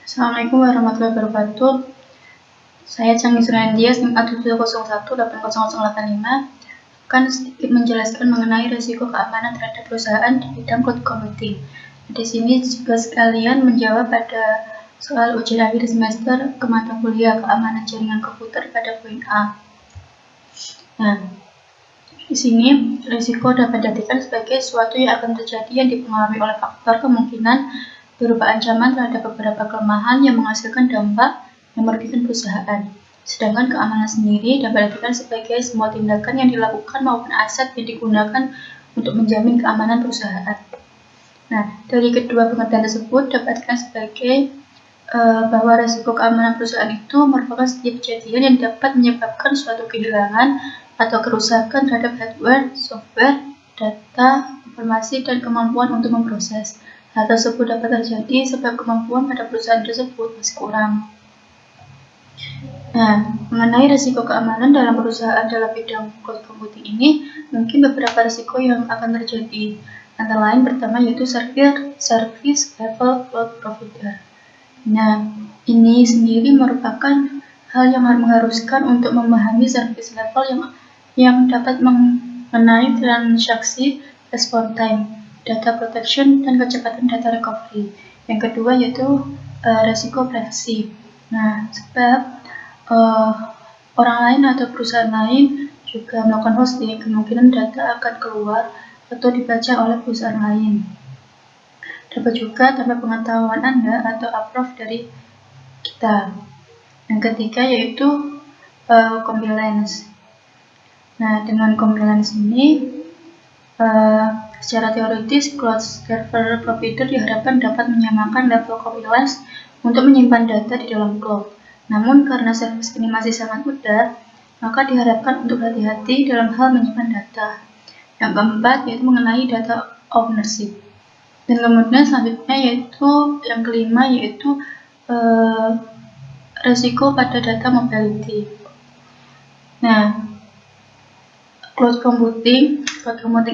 Assalamualaikum warahmatullahi wabarakatuh. Saya Canggih Surandia, SNIM A701800885 akan sedikit menjelaskan mengenai risiko keamanan terhadap perusahaan di bidang cloud computing. Di sini juga sekalian menjawab pada soal ujian akhir semester ke mata kuliah keamanan jaringan komputer pada poin A. Nah, di sini risiko dapat diartikan sebagai suatu yang akan terjadi yang dipengaruhi oleh faktor kemungkinan berupa ancaman terhadap beberapa kelemahan yang menghasilkan dampak yang merugikan perusahaan. Sedangkan keamanan sendiri dapat diartikan sebagai semua tindakan yang dilakukan maupun aset yang digunakan untuk menjamin keamanan perusahaan. Nah, dari kedua pengertian tersebut dapat diartikan sebagai bahwa risiko keamanan perusahaan itu merupakan setiap kejadian yang dapat menyebabkan suatu kehilangan atau kerusakan terhadap hardware, software, data, informasi, dan kemampuan untuk memproses. Hal tersebut dapat terjadi sebab kemampuan pada perusahaan tersebut masih kurang. Nah, mengenai risiko keamanan dalam perusahaan dalam bidang cloud computing ini, mungkin beberapa risiko yang akan terjadi. Antara lain pertama yaitu service level cloud provider. Nah, ini sendiri merupakan hal yang mengharuskan untuk memahami service level yang dapat mengenai transaksi response time, data protection, dan kecepatan data recovery. Yang kedua yaitu resiko privacy. Nah, sebab orang lain atau perusahaan lain juga melakukan hosting, kemungkinan data akan keluar atau dibaca oleh perusahaan lain. Dapat juga tanpa pengetahuan Anda atau approve dari kita. Yang ketiga yaitu compliance. Nah, dengan compliance ini secara teoritis cloud server provider diharapkan dapat menyamakan level compliance untuk menyimpan data di dalam cloud. Namun karena service ini masih sangat mudah, maka diharapkan untuk hati-hati dalam hal menyimpan data. Yang keempat yaitu mengenai data ownership. Dan kemudian selanjutnya yaitu yang kelima yaitu resiko pada data mobility. Nah, cloud computing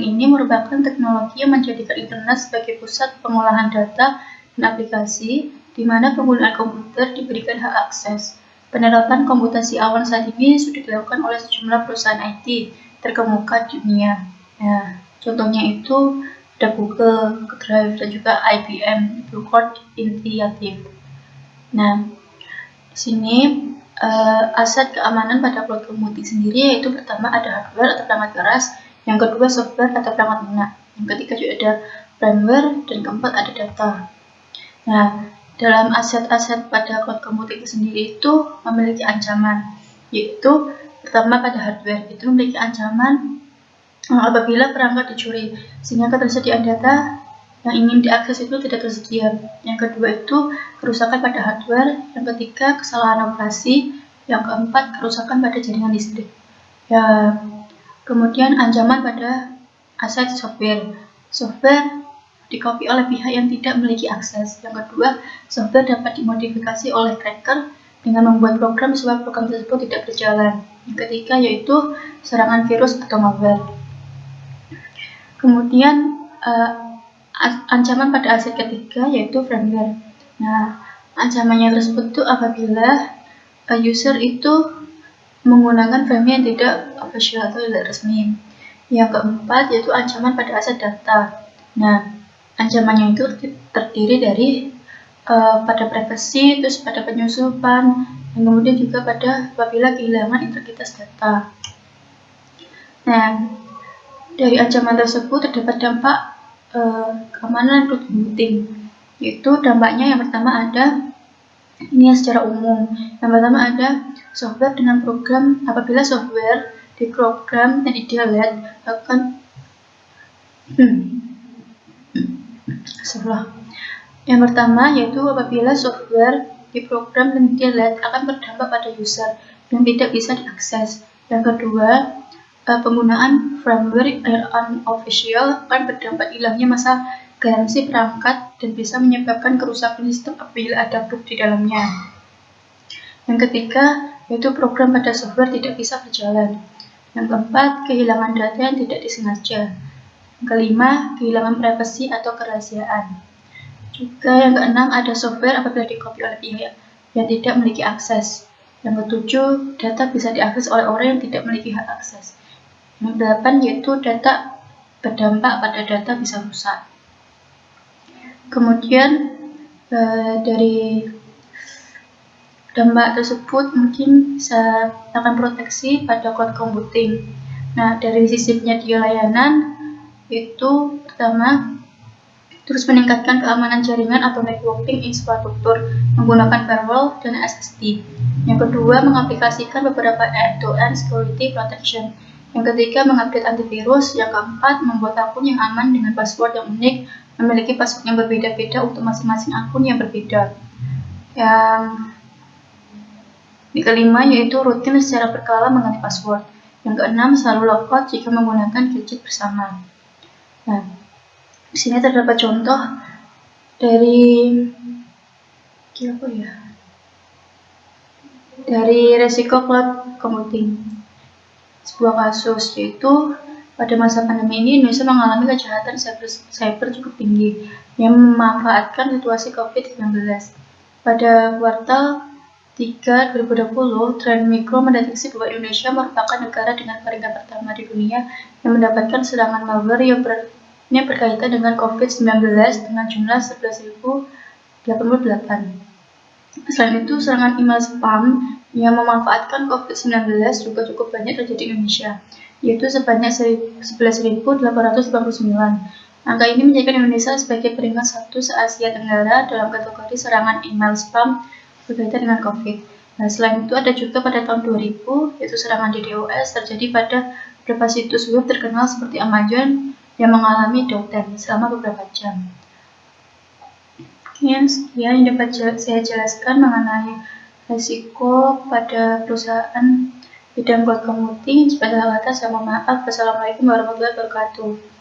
ini merupakan teknologi yang menjadikan internet sebagai pusat pengolahan data dan aplikasi, di mana penggunaan komputer diberikan hak akses. Penerapan komputasi awan saat ini sudah dilakukan oleh sejumlah perusahaan IT terkemuka di dunia. Nah, contohnya itu ada Google, Drive, dan juga IBM Blue Coat Initiative. Nah, di sini aset keamanan pada cloud computing sendiri yaitu pertama ada hardware atau perangkat keras, yang kedua software atau perangkat lunak, yang ketiga juga ada firmware, dan keempat ada data. Nah, dalam aset-aset pada cloud computing sendiri itu memiliki ancaman, yaitu pertama pada hardware itu memiliki ancaman apabila perangkat dicuri, sehingga ketersediaan data yang ingin diakses itu tidak tersedia. Yang kedua itu kerusakan pada hardware, yang ketiga kesalahan operasi, yang keempat kerusakan pada jaringan listrik. Ya, kemudian ancaman pada aset software. Software dikopi oleh pihak yang tidak memiliki akses. Yang kedua, software dapat dimodifikasi oleh cracker dengan membuat program supaya program tersebut tidak berjalan. Yang ketiga yaitu serangan virus atau malware. Kemudian ancaman pada aset ketiga yaitu firmware. Nah, ancamannya tersebut itu apabila user itu menggunakan firmware yang tidak official atau tidak resmi. Yang keempat yaitu ancaman pada aset data. Nah, ancamannya itu terdiri dari pada privasi, terus pada penyusupan, dan kemudian juga pada apabila kehilangan integritas data. Nah, dari ancaman tersebut terdapat dampak keamanan cloud computing, yaitu dampaknya yang pertama ada ini secara umum. Yang pertama ada software dengan program, apabila software diprogram dan di-delete akan Yang pertama yaitu apabila software diprogram dan di-delete akan berdampak pada user yang tidak bisa diakses. Yang kedua, penggunaan firmware yang unofficial akan berdampak hilangnya masa garansi perangkat dan bisa menyebabkan kerusakan sistem apabila ada bug di dalamnya. Yang ketiga, yaitu program pada software tidak bisa berjalan. Yang keempat, kehilangan data yang tidak disengaja. Yang kelima, kehilangan privasi atau kerahasiaan. Juga yang keenam, ada software apabila dikopi oleh pihak yang tidak memiliki akses. Yang ketujuh, data bisa diakses oleh orang yang tidak memiliki hak akses. Yang kedelapan, yaitu data berdampak pada data bisa rusak. Kemudian dari dampak tersebut mungkin bisa akan proteksi pada cloud computing. Nah, dari sisi penyedia layanan, itu pertama, terus meningkatkan keamanan jaringan atau networking infrastruktur menggunakan firewall dan SSD. Yang kedua, mengaplikasikan beberapa end-to-end security protection. Yang ketiga, mengupdate antivirus. Yang keempat, membuat akun yang aman dengan password yang unik, memiliki password yang berbeda-beda untuk masing-masing akun yang berbeda. Yang kelima, yaitu rutin secara berkala mengganti password. Yang keenam, selalu logout jika menggunakan gadget bersama. Nah, di sini terdapat contoh dari resiko cloud computing. Sebuah kasus, yaitu pada masa pandemi ini Indonesia mengalami kejahatan cyber cukup tinggi yang memanfaatkan situasi COVID-19. Pada kuartal 3 2020, Trend Micro mendeteksi bahwa Indonesia merupakan negara dengan peringkat pertama di dunia yang mendapatkan serangan malware yang berkaitan dengan COVID-19 dengan jumlah 11.088. Selain itu, serangan email spam yang memanfaatkan COVID-19 juga cukup banyak terjadi di Indonesia, yaitu sebanyak 11.889. Angka ini menjadikan Indonesia sebagai peringkat 1 se-Asia Tenggara dalam kategori serangan email spam berkaitan dengan COVID. Nah, selain itu ada juga pada tahun 2000, yaitu serangan DDoS terjadi pada beberapa situs web terkenal seperti Amazon yang mengalami downtime selama beberapa jam. Sekian yang dapat saya jelaskan mengenai risiko pada perusahaan bidang cloud computing. Jika ada kata, saya mohon maaf. Wassalamualaikum warahmatullahi wabarakatuh.